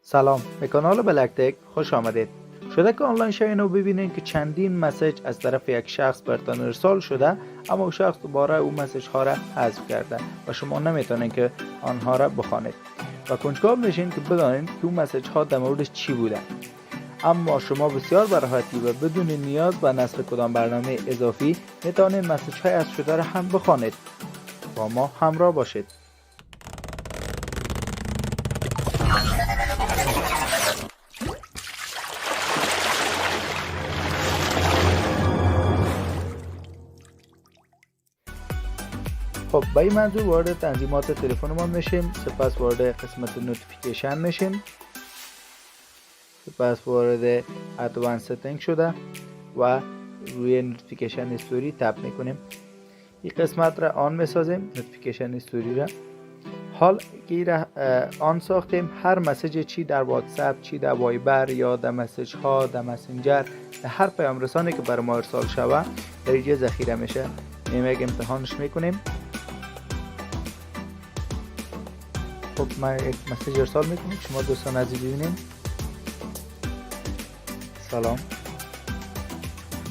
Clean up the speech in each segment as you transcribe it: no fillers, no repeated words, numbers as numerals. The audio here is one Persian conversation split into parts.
سلام، به کانال بلک تک خوش آمدید. شده که آنلاین شاین رو ببینید که چندین مسیج از طرف یک شخص برتان ارسال شده، اما او شخص دوباره اون مسیج ها را حذف کرده و شما نمیتونید که آنها را بخوانید و کنجکاو میشین که بدانید که اون مسیج ها در موردش چی بوده. اما شما بسیار به راحتی و بدون نیاز به نصب کدام برنامه اضافی میتونید مسیج های حذف شده را هم بخوانید. با ما همراه باشید. خب به این منظور وارد تنظیمات تلفن ما میشیم، سپس وارد قسمت نوتیفیکیشن میشیم، سپس وارد ادوانس ستینگ شده و روی نوتیفیکیشن استوری تپ میکنیم. این قسمت را آن میسازیم، نوتیفیکیشن استوری را. حال که آن ساختیم، هر مسیج چی در واتساپ، چی در وایبر یا در مسیج ها، در مسنجر، در هر پیام رسانی که بر ما ارسال شود در اینجا ذخیره میشه. یک امتحانش میکنیم. خب ما یک مسیج ارسال میکنیم، شما دوستان عزیز ببینید. سلام،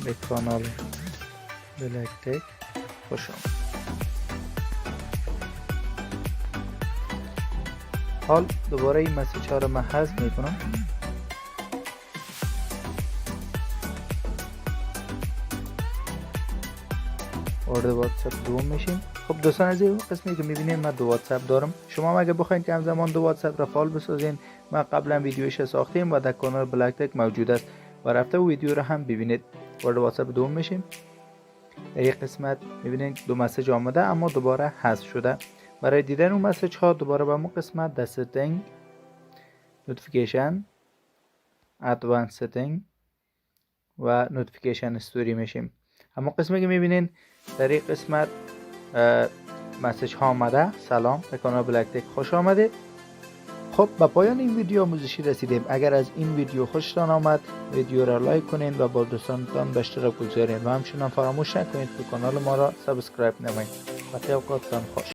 به کانال بلک تک خوش آمدید. حال دوباره این مسیج ها رو من حذف میکنم. وارد واتساپ دوم میشیم. خب دوستان عزیز، قسمی که میبینید من دو واتساپ دارم. شما هم اگه بخواید که همزمان دو واتساپ را فعال بسازین، ما قبلا ویدیوش ساختیم و در کانال بلک تک موجود است و رفته و ویدیو را هم ببینید. وارد واتساپ دوم میشیم. در یک قسمت میبینید دو مسیج آمده اما دوباره حذف شده. برای دیدن اون مسیج ها دوباره به اون قسمت در ستینگ، نوتیفیکیشن، ادوانس ستینگ و نوتیفیکیشن استوری میشیم. اما قسمی که میبینید در این قسمت مسیج ها آمده. سلام، به کانال بلک تک خوش آمدید. خب به پایان این ویدیو آموزشی رسیدیم. اگر از این ویدیو خوشتان آمد ویدیو را لایک کنین و با دوستانتان به اشتراک بگذارین و همچنین فراموش نکنید که کانال ما را سابسکرایب نمایید. و اوقاتتان خوش.